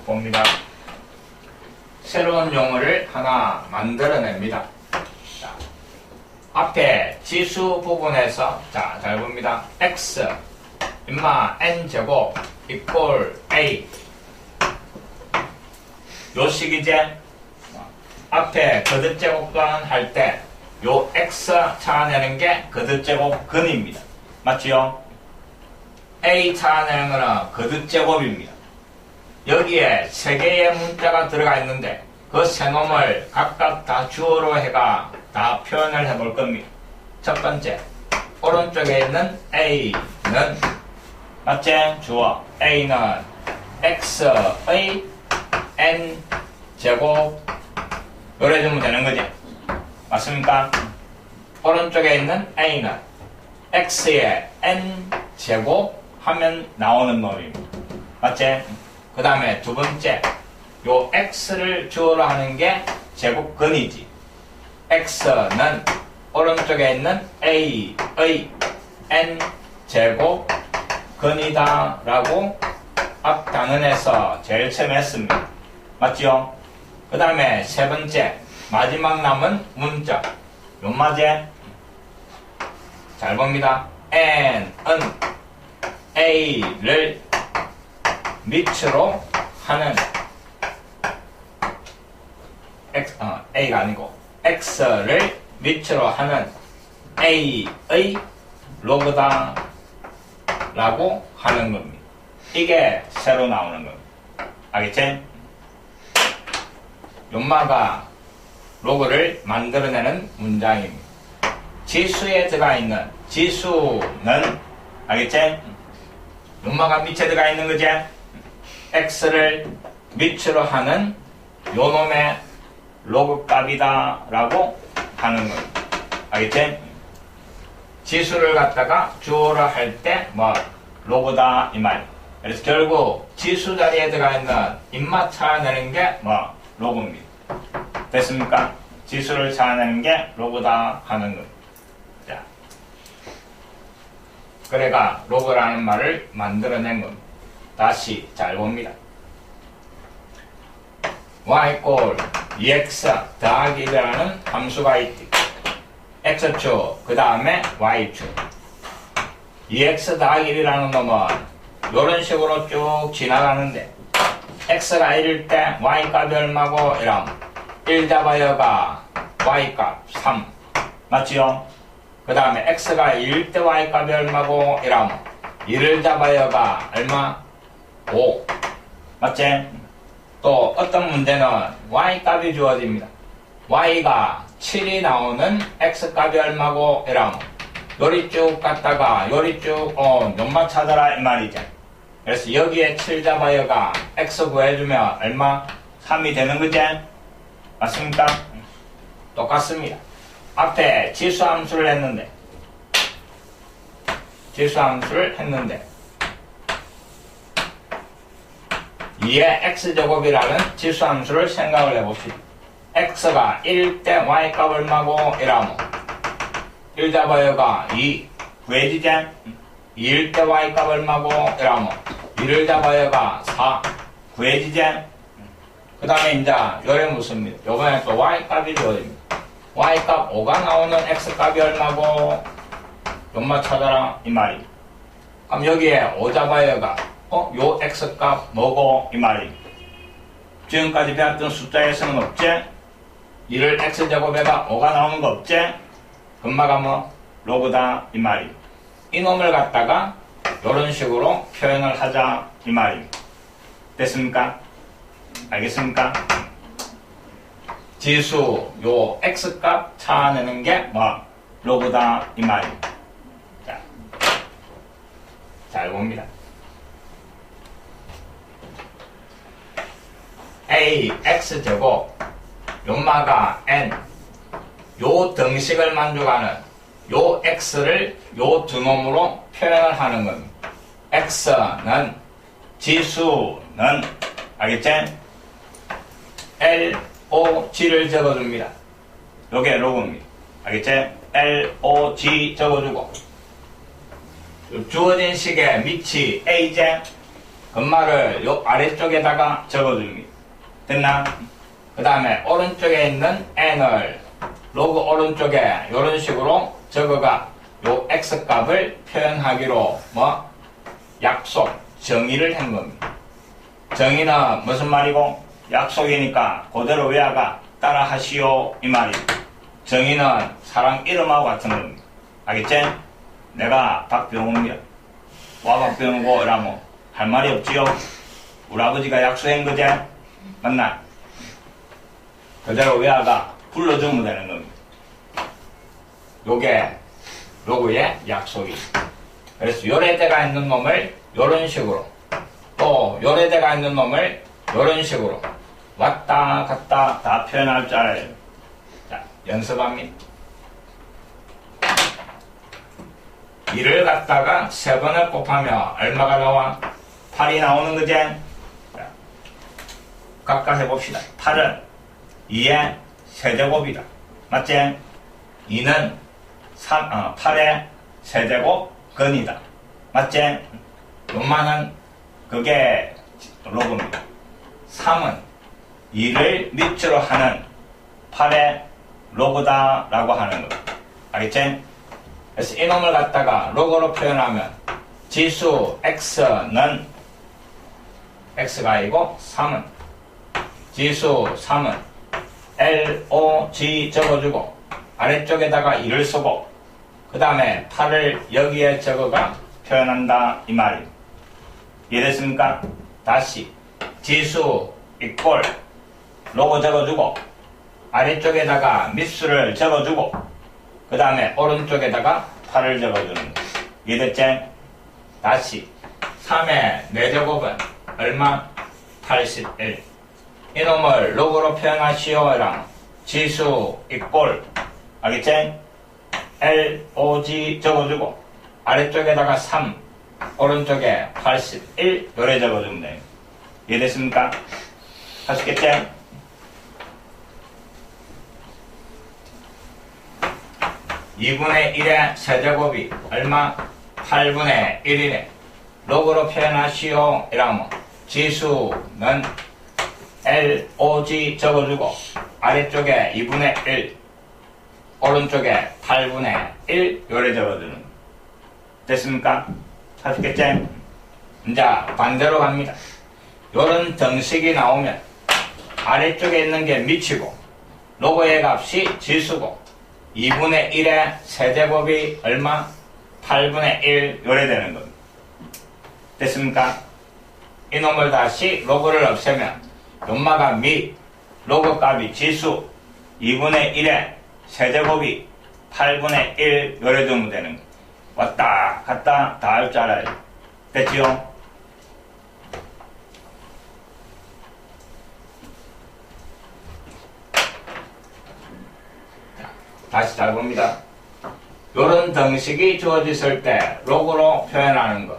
봅니다. 새로운 용어를 하나 만들어냅니다. 자, 앞에 지수 부분에서 잘 봅니다. x 인마 n제곱 이꼴 a 요 식이제 앞에 거듭제곱근 할 때 요 x 찾아내는 게 거듭제곱 근입니다. 맞지요? a 찾아내는 거는 거듭제곱입니다. 여기에 세 개의 문자가 들어가 있는데 그 세 놈을 각각 다 주어로 해가 다 표현을 해볼 겁니다. 첫 번째, 오른쪽에 있는 a는 맞지? 주어 a는 x의 n 제곱 요래 주면 되는 거지. 맞습니까? 오른쪽에 있는 a는 x의 n 제곱 하면 나오는 놈입니다. 맞지? 그 다음에 두 번째, 요 x를 주어로 하는 게 제곱근이지. x는 오른쪽에 있는 a의 n 제곱 근이다 라고 앞 단원에서 제일 처음 했습니다. 맞지요? 그 다음에 세 번째, 마지막 남은 문자 요 맞지? 잘 봅니다. n은 a를 밑으로 하는 a가 아니고 x를 밑으로 하는 a의 로그다 라고 하는 겁니다. 이게 새로 나오는 겁니다. 알겠지? 연마가 로그를 만들어내는 문장입니다. 지수에 들어가 있는 지수는 알겠지? 연마가 밑에 들어가 있는 거지? x를 밑으로 하는 요 놈의 로그 값이다 라고 하는 겁니다. 알겠지? 지수를 갖다가 주어로 할 때 뭐 로그다 이 말. 그래서 결국 지수 자리에 들어가 있는 입맛 찾아내는 게 뭐 로그입니다. 됐습니까? 지수를 찾아내는 게 로그다 하는 겁니다. 자, 그래가 로그라는 말을 만들어낸 겁니다. 다시 잘 봅니다. y = 2x 더하기 1이라는 함수가 있지. x축 그 다음에 y축 2x 더하기 1이라는 놈은 이런 식으로 쭉 지나가는데 x가 1일 때 y값이 얼마고 이러면 1 잡아여가 y값 3 맞지요? 그 다음에 x가 2일 때 y값이 얼마고 이러면 1을 잡아여가 얼마? 5 맞지? 또 어떤 문제는 y값이 주어집니다. y가 7이 나오는 x값이 얼마고 이러면 요리 쭉 갔다가 요리 쭉 연마 찾아라 이 말이죠. 그래서 여기에 7 잡아여가 x 구해주면 얼마? 3이 되는 거지? 맞습니까? 똑같습니다. 앞에 지수함수를 했는데 2의 x제곱이라는 지수함수를 생각을 해봅시다. x가 1일 때 y값 얼마고 이러면 1 잡아여가 2 구해지지? 2일 때 y값 얼마고 이러면 1을 잡아여가 4 구해지지? 그 다음에 이제 요래 묻습니다. 요번에 또 y값이 주어집니다. y값 5가 나오는 x값이 얼마고 연마 찾아라 이 말이. 그럼 여기에 5 잡아여가 요 x값 뭐고 이 말이. 지금까지 배웠던 숫자에서는 없지? 1을 x제곱에다 5가 나오는 거 없지? 금마가 뭐 로그다 이 말이. 이놈을 갖다가 요런 식으로 표현을 하자 이 말입니다. 됐습니까? 알겠습니까? 지수 요 x값 찾아내는 게 뭐 로그다 이 말입니다. 자, 잘 봅니다. a x제곱 연마가 n 요 등식을 만족하는 요 x를 요 두 놈으로 표현을 하는 겁니다. x는 지수는 알겠지? LOG를 적어줍니다. 요게 로그입니다. 알겠지? LOG 적어주고 주어진 식의 밑이 A제 건말을 요 아래쪽에다가 적어줍니다. 됐나? 그 다음에 오른쪽에 있는 n을 로그 오른쪽에 이런 식으로 적어가 요 x 값을 표현하기로 뭐 약속, 정의를 한 겁니다. 정의는 무슨 말이고 약속이니까 그대로 외워가 따라 하시오 이 말입니다. 정의는 사람 이름하고 같은 겁니다. 알겠지? 내가 박병우입니다. 와 박병우고 이라면 할 말이 없지요. 우리 아버지가 약속한 거지? 맞나? 그대로 외워가 불러주면 되는 겁니다. 요게 로그의 약속이. 그래서 요래대가 있는 놈을 요런 식으로 또 요래대가 있는 놈을 요런 식으로 왔다 갔다 다 표현할 줄 알아요. 자, 연습합니다. 2를 갖다가 3번을 곱하면 얼마가 나와? 8이 나오는 거지? 자, 각각 해봅시다. 8은 2의 세제곱이다. 맞지? 2는 8의 세제곱 근이다. 맞지? 요만한 그게 로그입니다. 3은 2를 밑으로 하는 8의 로그다 라고 하는 거. 알겠지? 그래서 이놈을 갖다가 로그로 표현하면 지수 x는 x가 아니고 3은 지수 3은 LOG 적어주고 아래쪽에다가 2를 쓰고 그 다음에 8을 여기에 적어가 표현한다 이 말입니다. 이해됐습니까? 다시 지수 이꼴 로고 적어주고 아래쪽에다가 밑수를 적어주고 그 다음에 오른쪽에다가 8을 적어주는 거. 이해됐지? 다시 3의 4제곱은 얼마? 81. 이놈을 로그로 표현하시오 랑 지수 이꼴 알겠지? LOG 적어주고 아래쪽에다가 3 오른쪽에 81 요래 적어주면 돼요. 이해됐습니까? 하시겠지? (2분의 1의) 세제곱이 얼마? 8분의 1이네. 로그로 표현하시오 이라면 지수는 LOG 적어주고 아래쪽에 2분의 1 오른쪽에 8분의 1 요래 적어주는 거. 됐습니까? 하시겠지? 이제 반대로 갑니다. 요런 등식이 나오면 아래쪽에 있는 게 밑이고 로그의 값이 지수고 2분의 1의 세제곱이 얼마? 8분의 1 요래 되는 겁니다. 됐습니까? 이놈을 다시 로그를 없애면 연마가 밑 로그 값이 지수 2분의 1의 세제곱이 8분의 1 요래 두면 되는 거. 왔다 갔다 다 할 줄 알아요. 됐지요? 다시 잘 봅니다. 요런 등식이 주어졌을 때 로그로 표현하는 거.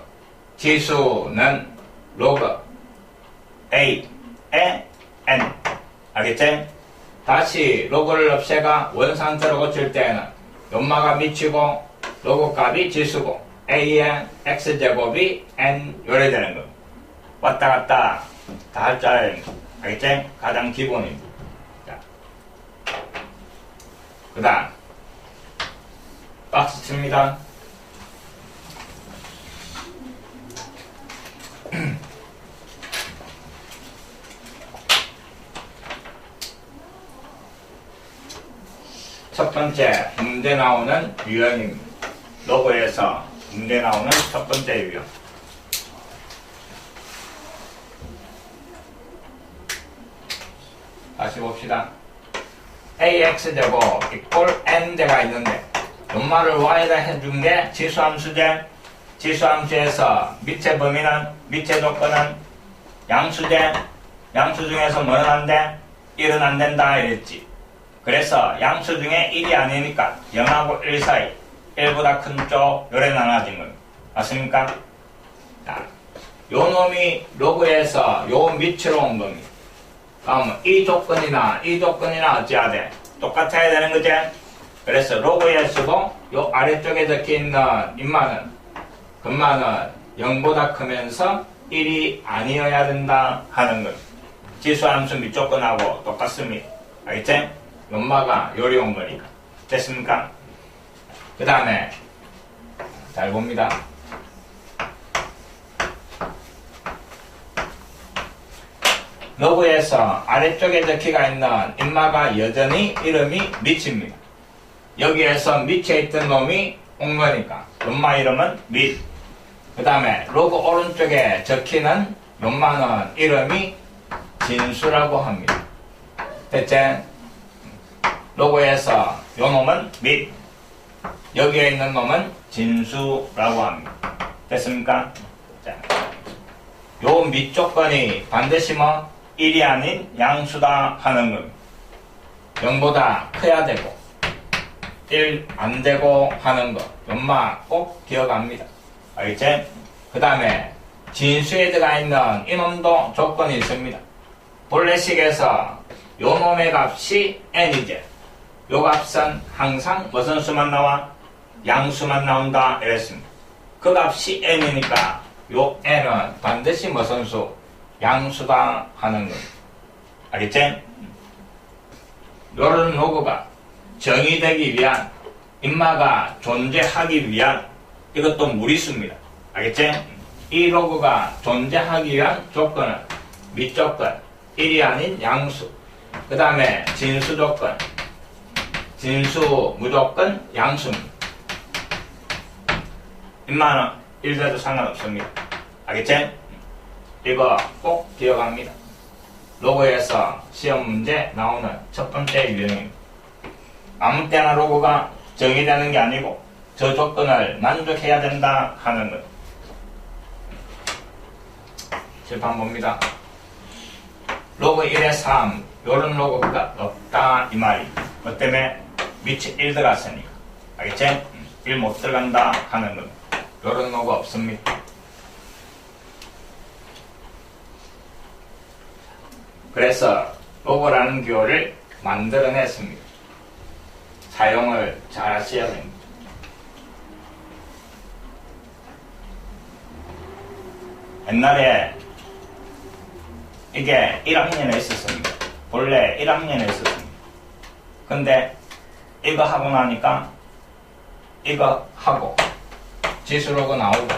지수는 로그 A에 N. 알겠지? 다시 로그를 없애가 원상태로 고칠 때는 연마가 미치고 로그 값이 지수고 A의 X제곱이 N 요래 되는 거. 왔다 갔다 다 할 줄 알아야 되는 거. 알겠지? 가장 기본입니다. 그 다음 박스 칩니다. 첫 번째 문제 나오는 유형입니다. 로그에서 문제 나오는 첫 번째 유형. 다시 봅시다. AX제곱 이꼴 N제가 있는데 연말을 Y에다 해준 게 지수함수제. 지수함수에서 밑에 범위는 밑에 조건은 양수제. 양수 중에서 뭐는 안 돼? 1은 안 된다 이랬지. 그래서 양수 중에 1이 아니니까 0하고 1 사이 1보다 큰 쪽 요래 나눠진 겁니다. 맞습니까? 자, 요 놈이 로그에서 요 밑으로 온 겁니다. 그럼 이 조건이나 어찌해야 돼? 똑같아야 되는 거지? 그래서 로그에 쓰고 요 아래쪽에 적혀있는 인마는 근마는 0보다 크면서 1이 아니어야 된다 하는 것. 지수함수 밑조건하고 똑같습니다. 알겠지? 연마가 요리 온 거니까. 됐습니까? 그 다음에 잘 봅니다. 로그에서 아래쪽에 적혀가 있는 인마가 여전히 이름이 미치입니다. 여기에서 밑에 있던 놈이 온 거니까 연마 이름은 밑. 그 다음에 로그 오른쪽에 적히는 연마는 이름이 진수라고 합니다. 됐지? 로그에서 요 놈은 밑, 여기에 있는 놈은 진수라고 합니다. 됐습니까? 자, 요 밑 조건이 반드시 뭐 1이 아닌 양수다 하는 겁니다. 0보다 커야 되고 1 안 되고 하는 거 연마 꼭 기억합니다. 알겠지? 그 다음에 진수에 들어가 있는 이놈도 조건이 있습니다. 본래 식에서 요 놈의 값이 n이지. 요 값은 항상 무슨 수만 나와? 양수만 나온다 이랬습니다. 그 값이 n이니까 요 n은 반드시 무슨 수? 양수다 하는 겁니다. 알겠지? 요런 로그가 정의되기 위한 인마가 존재하기 위한 이것도 무리수입니다. 알겠지? 이 로그가 존재하기 위한 조건은 밑조건 1이 아닌 양수, 그 다음에 진수 조건, 진수 무조건 양수입니다. 인마는 1돼도 상관없습니다. 알겠지? 이거 꼭 기억합니다. 로그에서 시험 문제 나오는 첫 번째 유형입니다. 아무 때나 로그가 정의되는 게 아니고 저 조건을 만족해야 된다 하는 것. 칠판 봅니다. 로그 1에 3 요런 로그가 없다 이 말이. 뭐 때문에 밑에 1 들어갔으니까. 알겠지? 1 못 들어간다 하는 것. 요런 로그 없습니다. 그래서 로그라는 기호를 만들어냈습니다. 사용을 잘 하셔야 됩니다. 옛날에 이게 1학년에 있었습니다. 본래 1학년에 있었습니다. 근데 이거 하고 나니까 이거 하고 지수로그 나오고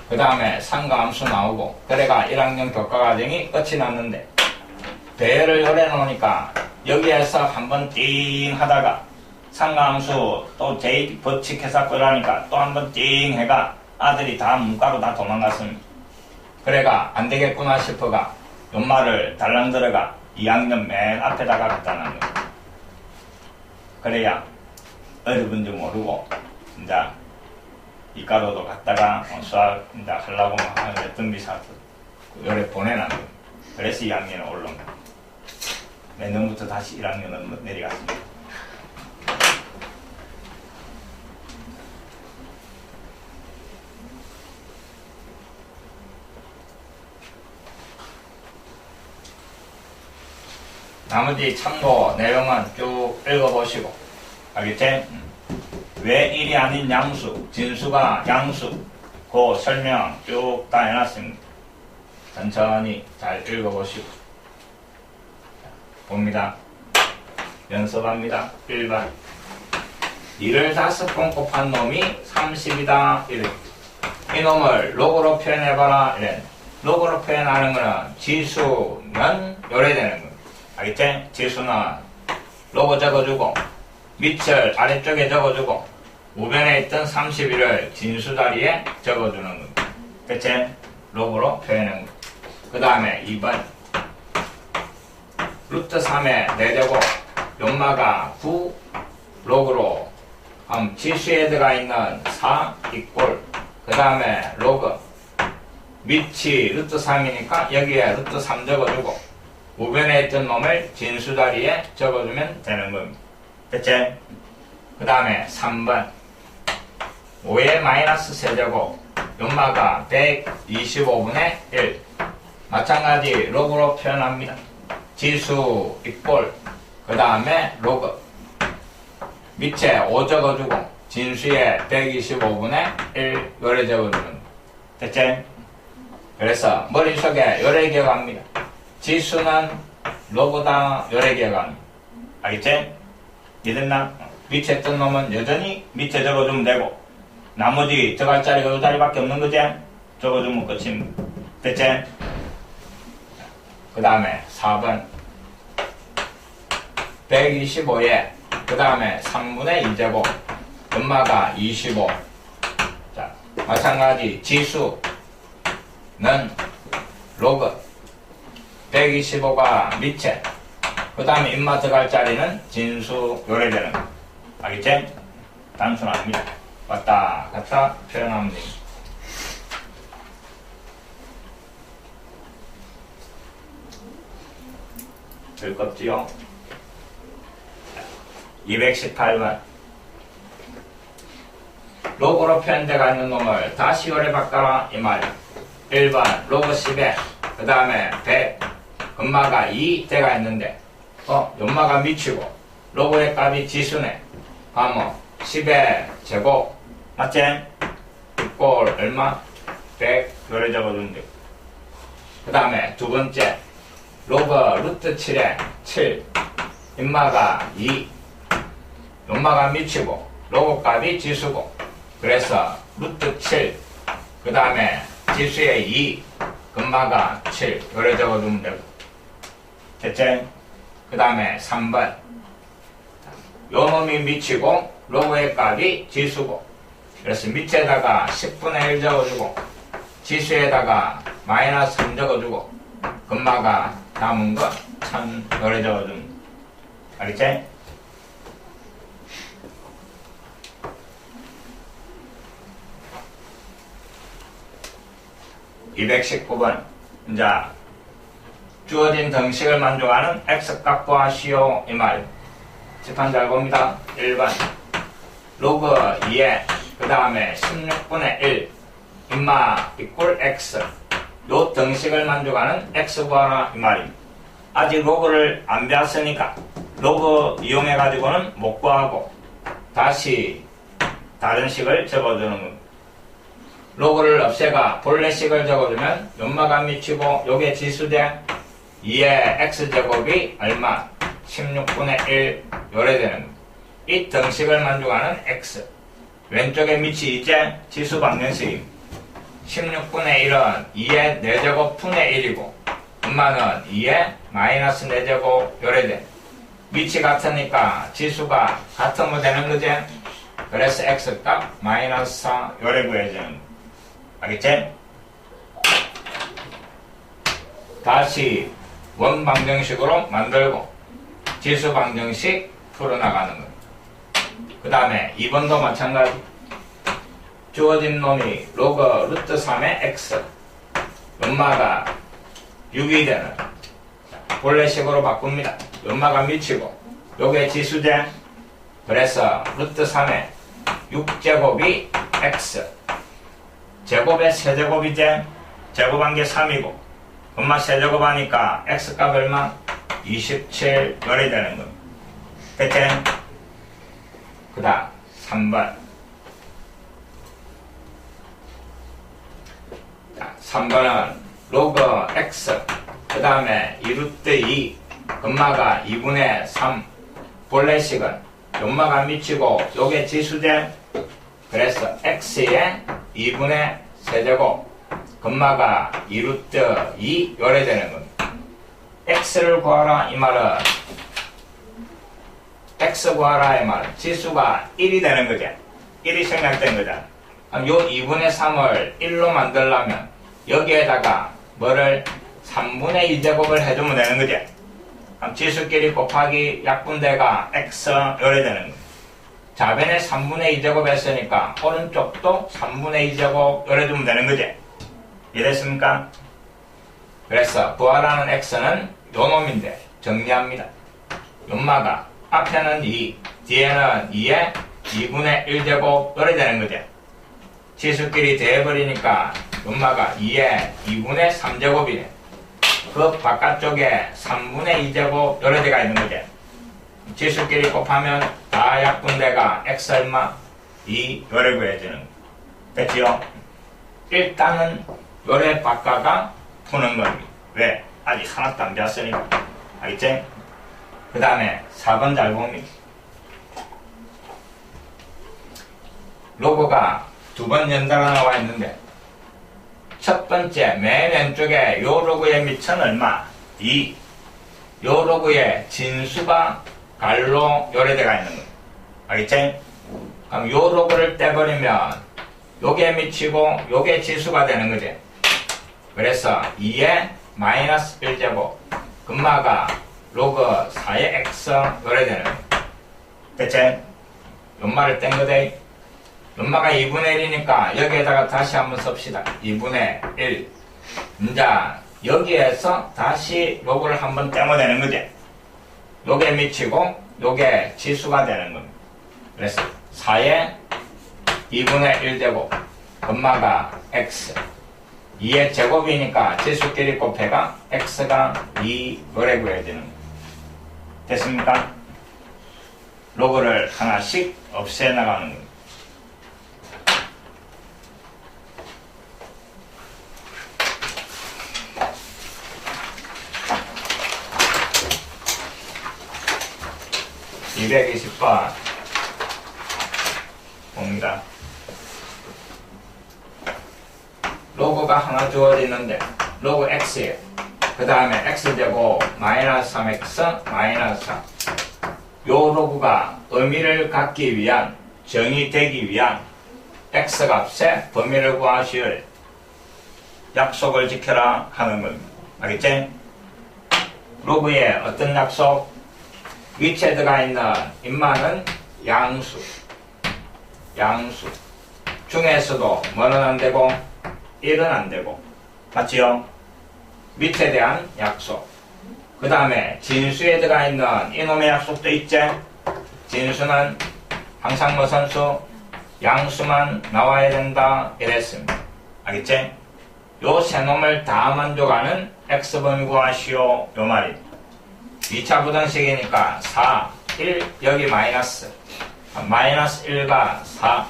그 다음에 상가함수 나오고 그래가 1학년 교과과정이 끝이 났는데 배열을 요래 놓으니까 여기에서 한번 띵 하다가 상가함수 또 제이 법칙해서 끌라니까 또 한번 띵 해가 아들이 다 문과로 다 도망갔습니다. 그래가 안 되겠구나 싶어가 연말을 달랑 들어가 2학년 맨 앞에다가 갖다 놨는 거예요. 그래야 어려운지 모르고 이제 이과로도 갔다가 수학 이제 하려고 했던 비사도 요래 보내놨는 거예요. 그래서 2학년에 올라온 거예요. 내년부터 다시 1학년은 내려갔습니다. 나머지 참고 내용은 쭉 읽어보시고 알겠지? 왜 1이 아닌 양수, 진수가 양수 그 설명 쭉 다 해놨습니다. 천천히 잘 읽어보시고 봅니다. 연습합니다. 1번 2를 5번 곱한 놈이 30이다 이래. 이 놈을 로그로 표현해봐라 이래. 로그로 표현하는 거는 지수면 요래 되는 거예요. 알겠지? 지수는 로그 적어주고 밑을 아래쪽에 적어주고 우변에 있던 31을 진수 자리에 적어주는 겁니다. 그치? 로그로 표현한 거. 그 다음에 2번 루트 3의 4제곱 연마가 9 로그로 지수에 들어가 있는 4 이꼴 그 다음에 로그 밑이 루트 3이니까 여기에 루트 3 적어주고 우변에 있던 놈을 진수 자리에 적어주면 되는 겁니다. 됐지? 그 다음에 3번 5의 마이너스 세제곱 연마가 125분의 1 마찬가지 로그로 표현합니다. 지수 이꼴 그 다음에 로그 밑에 5 적어주고 진수에 125분의 1 요래 적어주는 됐지? 그래서 머릿속에 요래 기억합니다. 지수는 로보다 요래 기억합니다. 알겠지? 이해됐나? 밑에 뜬 놈은 여전히 밑에 적어주면 되고 나머지 적을 자리가 요 자리밖에 없는 거지? 적어주면 끝입니다. 됐지? 그 다음에 4번 125에 그 다음에 3분의 2제곱 엄마가 25. 자, 마찬가지 지수는 로그 125가 밑에 그 다음에 임마 들어갈 자리는 진수 요래되는 거. 알겠지? 단순합니다. 왔다 갔다 표현하면 됩니다. 즐겁지요? 218번 로그로 표현되어 있는 놈을 다시 요래 바꿔라 이 말이야. 1번 로그 10에 그 다음에 100 엄마가 2 대가 있는데 연마가 미치고 로그의 값이 지수네. 하면 10의 제곱 맞지? 이꼴 얼마? 100 요래 적어주면 되고 그 다음에 두 번째 로그 루트 7에 7 임마가 2 연마가 미치고 로그 값이 지수고 그래서 루트 7 그 다음에 지수의 2 금마가 7 요래 적어주면 되고 됐지? 그 다음에 3번 요 놈이 미치고 로그의 값이 지수고 그래서 밑에다가 10분의 1 적어주고 지수에다가 마이너스 3 적어주고 금마가 남은 거 1000 요래 적어주면 알겠지? (219번) 이제 주어진 등식을 만족하는 x값 구하시오 이 말. 집판 잘 봅니다. 1번 로그 2에 그 다음에 16분의 1 임마 이꼴 x 요 등식을 만족하는 x 구하라 이 말입니다. 아직 로그를 안 배웠으니까 로그 이용해 가지고는 못 구하고 다시 다른 식을 적어주는 겁니다. 로그를 없애가 본래식을 적어주면 연마가 미치고 요게 지수대 2의 x제곱이 얼마? 16분의 1 요래 되는 겁니다. 이 등식을 만족하는 x 왼쪽에 밑이 이제 지수 방정식입니다. 16분의 1은 2의 4제곱 분의 1이고 엄마는 2의 마이너스 4제곱 요래 돼. 밑이 같으니까 지수가 같으면 되는 거지? 그래서 x값 마이너스 4 요래 구해야 되는 거. 알겠지? 다시 원 방정식으로 만들고 지수 방정식 풀어나가는 거예요. 그 다음에 2번도 마찬가지. 주어진 놈이 로그 루트 3의 x 연마가 6이 되는 본래식으로 바꿉니다. 연마가 미치고 요게 지수제 그래서 루트 3의 6제곱이 x 제곱의 세제곱이제 제곱한 게 3이고 엄마 세제곱 하니까 x값 얼마? 27 요래 되는 겁니다. 됐지? 그 다음 3번 3번은 로그 x 그 다음에 2루트 2 엄마가 2분의 3 본래식은 연마가 미치고 요게 지수제 그래서 x의 2분의 세제곱 금마가 2루트 2 요래 되는 겁니다. x를 구하라 이 말은 x 구하라 이 말은 지수가 1이 되는 거죠. 1이 생략된 거잖아. 요 2분의 3을 1로 만들려면 여기에다가 뭐를 3분의 2제곱을 해주면 되는 거죠. 그럼 지수끼리 곱하기 약분대가 x 요래 되는 거예요. 좌변에 3분의 2제곱 했으니까 오른쪽도 3분의 2제곱 요래주면 되는 거지. 이해됐습니까? 그래서 구하라는 x는 요 놈인데 정리합니다. 연마가 앞에는 2 뒤에는 2에 2분의 1제곱 요래 되는 거지. 지수끼리 대해버리니까 연마가 2에 2분의 3제곱이네. 그 바깥쪽에 3분의 2제곱 요래 돼가 있는 거지. 지수끼리 곱하면 다 약분대가 x 얼마? 2 요래 구해지는 거. 됐지요? 일단은 요래 바꿔가 푸는 겁니다. 왜? 아직 하나도 안 배웠으니까. 알겠지? 그 다음에 4번 잘 봅니다. 로그가 두 번 연달아 나와 있는데 첫 번째 맨 왼쪽에 요 로그의 밑은 얼마? 2. 요 로그의 진수가 갈로 요래돼가 있는 거예요. 알겠지? 그럼 요 로그를 떼버리면 요게 미치고 요게 지수가 되는 거지. 그래서 2의 마이너스 1제곱 금마가 로그 4의 x 요래 되는 거예요. 됐지? 연마를 뗀 거대. 연마가 2분의 1이니까 여기에다가 다시 한번 씁시다. 2분의 1. 이제 여기에서 다시 로그를 한번 떼면 되는 거지. 요게 미치고 요게 지수가 되는 겁니다. 그래서 4의 2분의 1제곱 금마가 x 2의 제곱이니까 지수끼리 곱해가 x가 2 요래 구해야 되는 거예요. 됐습니까? 로그를 하나씩 없애 나가는 거예요. (220번) 봅니다. 로그가 하나 주어지는데 로그 x예요. 그 다음에 x제곱 마이너스 3x 마이너스 4. 요 로그가 의미를 갖기 위한 정의되기 위한 x값의 범위를 구하시오. 약속을 지켜라 하는 겁니다. 알겠지? 로그에 어떤 약속? 위치에 들어가 있는 인마는 양수 중에서도 뭐는 안 되고 1은 안 되고 맞지요? 밑에 대한 약속. 그 다음에 진수에 들어가 있는 이놈의 약속도 있지. 진수는 항상 무슨 수? 양수만 나와야 된다 이랬습니다. 알겠지? 요 세 놈을 다 만족하는 x범위 구하시오 요 말입니다. 2차 부등식이니까 4, 1, 여기 마이너스 마이너스 1과 4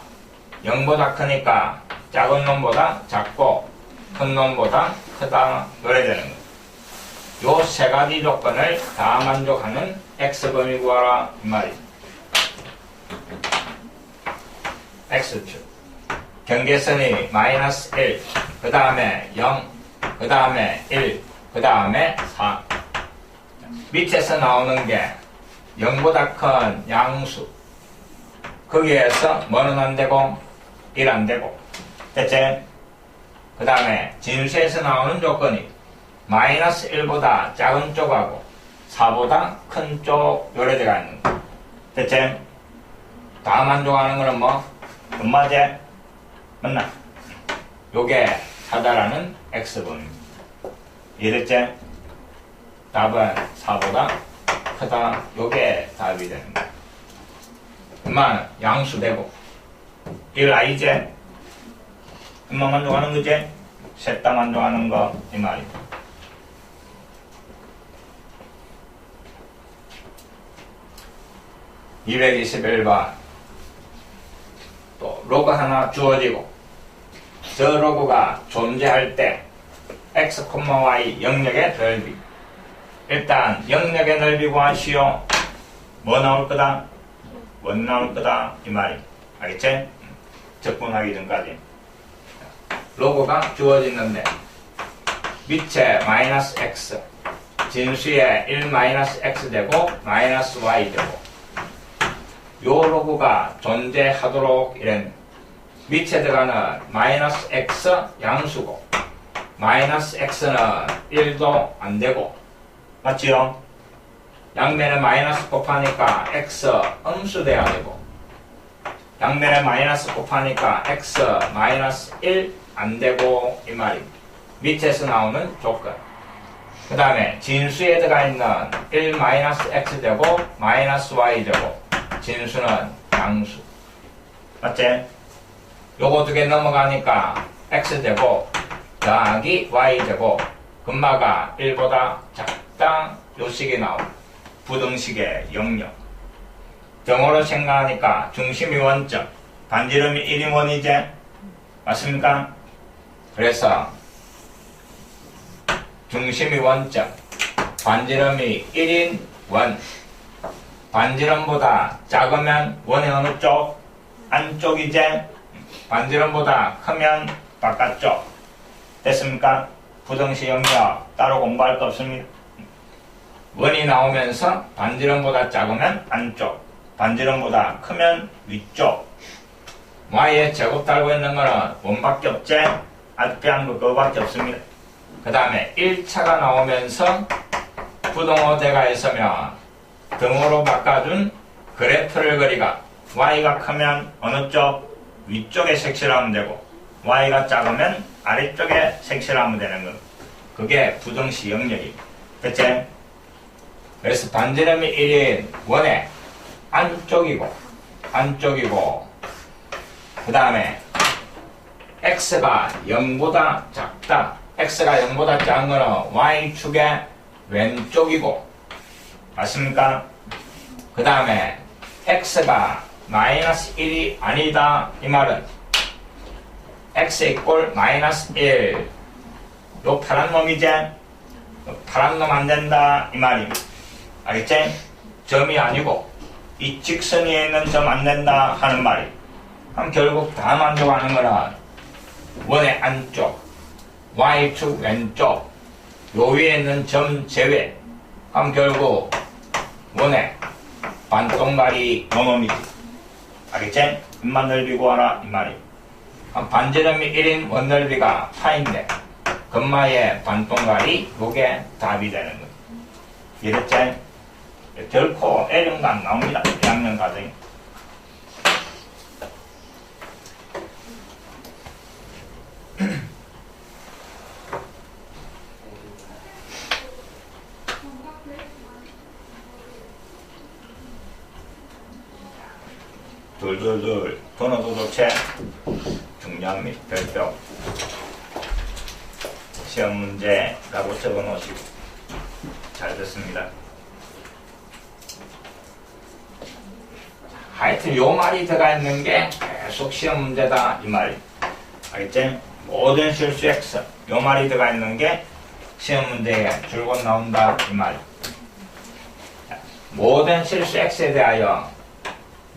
0보다 크니까 작은 놈보다 작고 큰 놈보다 크다 그래 되는 거예요. 요 세 가지 조건을 다 만족하는 x범위 구하라 이 말입니다. x축 경계선이 마이너스 1 그 다음에 0 그 다음에 1 그 다음에 4 밑에서 나오는 게 0보다 큰 양수. 거기에서 뭐는 안 되고 1 안 되고. 됐지? 그 다음에 진수에서 나오는 조건이 마이너스 1보다 작은 쪽하고 4보다 큰 쪽 요래 들어가 있는 거. 됐지? 다 만족하는 거는 뭐? 엄마지? 맞나? 요게 찾아라는 x분입니다. 이해됐지? 답은 4보다 크다. 요게 답이 되는 거야. 그만 양수되고 1 아이지? 그만 만족하는 거지? 셋 다 만족하는 거 이 말이야. (221번) 또 로그 하나 주어지고 저 로그가 존재할 때 x, y 영역의 넓이. 일단 영역의 넓이 구하시오. 뭐 나올 거다? 원 나올 거다 이 말이. 알겠지? 적분하기 전까지. 로그가 주어지는데 밑에 마이너스 x 진수에 1 마이너스 x 되고 마이너스 y 되고 요 로그가 존재하도록 이런 밑에 들어가는 마이너스 x 양수고 마이너스 x는 1도 안 되고 맞지요? 양면에 마이너스 곱하니까 x 음수 돼야 되고 양면에 마이너스 곱하니까 x 마이너스 1 안 되고 이 말입니다. 밑에서 나오는 조건. 그 다음에 진수에 들어가 있는 1 마이너스 x 되고 마이너스 y 되고 진수는 양수. 맞지? 요거 두 개 넘어가니까 x 되고 더하기 y 되고 금마가 1보다 작다 요 식이 나오고 부등식의 영역. 등호로 생각하니까 중심이 원점 반지름이 1이 원이지? 맞습니까? 그래서 중심이 원점, 반지름이 1인 원. 반지름보다 작으면 원의 어느 쪽? 안쪽이지? 반지름보다 크면 바깥쪽. 됐습니까? 부등식 영역 따로 공부할 거 없습니다. 원이 나오면서 반지름보다 작으면 안쪽, 반지름보다 크면 위쪽. y의 제곱 달고 있는 거는 원밖에 없지? 아주 빼한 거 그거밖에 없습니다. 그 다음에 1차가 나오면서 부등호대가 있으면 등호로 바꿔준 그래프를 그리가 y가 크면 어느 쪽? 위쪽에 색칠을 하면 되고 y가 작으면 아래쪽에 색칠을 하면 되는 거. 그게 부등식 영역입니다. 됐지? 그래서 반지름이 1인 원의 안쪽이고 그 다음에 x가 0보다 작다. x가 0보다 작은 거는 y축의 왼쪽이고 맞습니까? 그 다음에 x가 마이너스 1이 아니다. 이 말은 x 이꼴 마이너스 1. 요 파란 놈이지? 파란 놈 안 된다. 이 말입니다. 알겠지? 점이 아니고 이 직선 위에 있는 점 안 된다 하는 말이. 그럼 결국 다 만족하는 거는 원의 안쪽, y축 왼쪽, 요 위에 있는 점 제외. 그럼 결국 원의 반동갈이 넘어미지. 알겠지? 입만 넓이 구하라 이 말이. 그럼 반지름이 1인 원넓이가 파인데 금마의 반동갈이 요게 답이 되는 거예요. 이랬지? 결코 L형도 안 나옵니다. 2학년 과정이. 둘 번호도 도체 중량및 별표 시험 문제라고 적어 놓으시고 잘 됐습니다. 하여튼 요 말이 들어가 있는 게 계속 시험 문제다 이 말이. 알겠지? 모든 실수 X 요 말이 들어가 있는 게 시험 문제에 줄곧 나온다 이 말이. 모든 실수 X에 대하여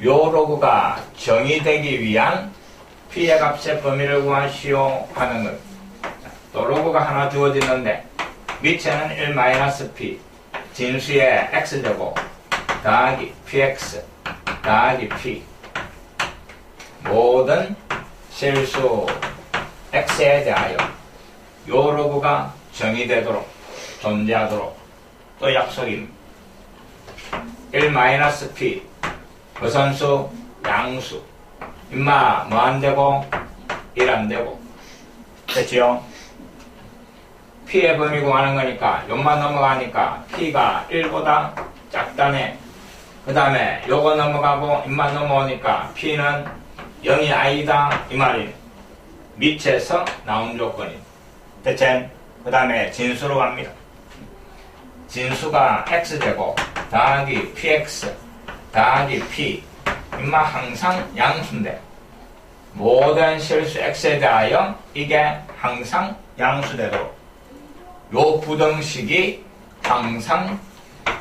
요 로그가 정의되기 위한 P의 값의 범위를 구하시오 하는 것. 또 로그가 하나 주어지는데 밑에는 1-P 진수의 X제곱 더하기 PX 더하기 P. 모든 실수 X에 대하여 요 로그가 정의되도록 존재하도록 또 약속입니다. 1-P 거선수 양수 임마 뭐 안되고 1 안되고 됐지요? P의 범위 구하는 거니까 요만 넘어가니까 P가 1보다 작다네. 그 다음에 요거 넘어가고 임만 넘어오니까 P는 0이 아니다 이 말이네. 밑에서 나온 조건이 됐지? 그 다음에 진수로 갑니다. 진수가 X제곱 더하기 PX 더하기 P 임마 항상 양수인데 모든 실수 X에 대하여 이게 항상 양수되도록 요 부등식이 항상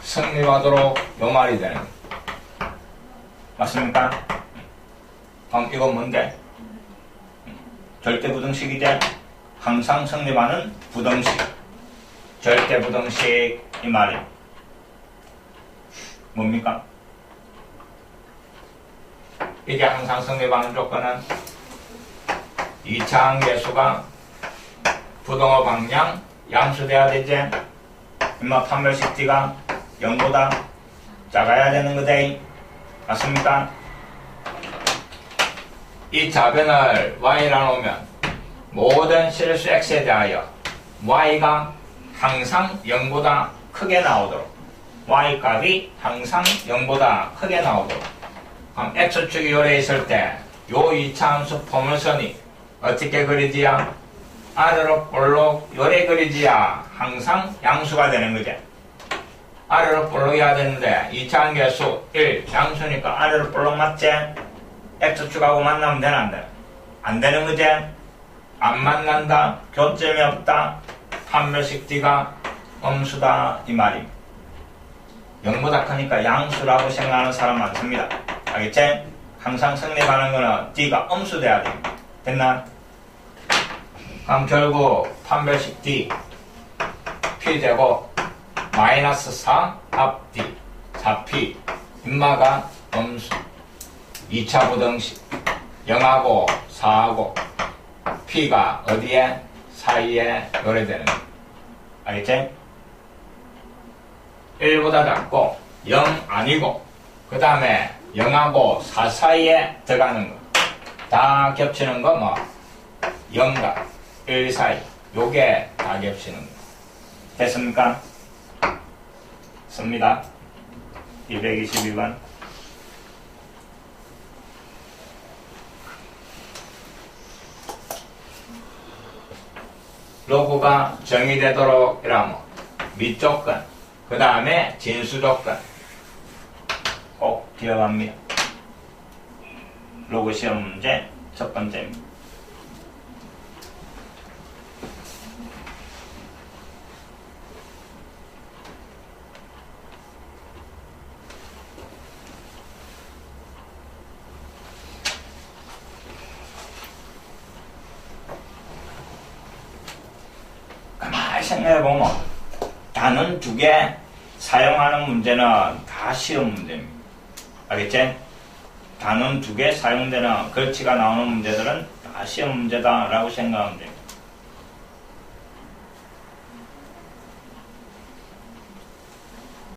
성립하도록 요 말이 되는 거예요. 맞습니까? 그럼 이건 뭔데? 절대부등식이지? 항상 성립하는 부등식 절대부등식 이 말이 뭡니까? 이게 항상 성립하는 조건은 2차 항계수가 부등호 방향 양수돼야 되지. 임마 판별식 T가 0보다 작아야 되는 거대. 맞습니까? 이 자변을 Y라 놓으면 모든 실수 X에 대하여 Y가 항상 0보다 크게 나오도록 Y 값이 항상 0보다 크게 나오도록. 그럼 X축이 요래 있을 때 요 2차 함수 포물선이 어떻게 그리지야? 아래로 볼록 요래 그리지야 항상 양수가 되는 거지. 아래로 볼록이야 되는데 2차 함계수 1 양수니까 아래로 볼록 맞지? X축하고 만나면 되나 안 되나? 안 되는 거지? 안 만난다? 교점이 없다? 판별식 D가 음수다 이 말입니다. 0보다 크니까 양수라고 생각하는 사람 많습니다. 알겠지? 항상 성립하는 거는 D가 음수돼야 됩니다. 됐나? 그럼 결국 판별식 D P 되고 마이너스 4 합 D 4P 인마가 음수 2차 부등식 0하고 4하고 P가 어디에? 사이에 요래되는 거예요. 알겠지? 1보다 작고 0 아니고 그 다음에 0하고 4 사이에 들어가는 거 다 겹치는 거 뭐 0과 1 사이 요게 다 겹치는 거 됐습니까? 씁니다. 222번 로그가 정의되도록 이라면 밑조건 그 다음에 진수조건 꼭 기억합니다. 로그 시험 문제 첫 번째입니다. 가만히 생각해보면 단원 2개 사용하는 문제는 다 시험 문제입니다. 알겠지? 단원 2개 사용되는 걸치가 나오는 문제들은 다 시험 문제다 라고 생각하면 됩니다.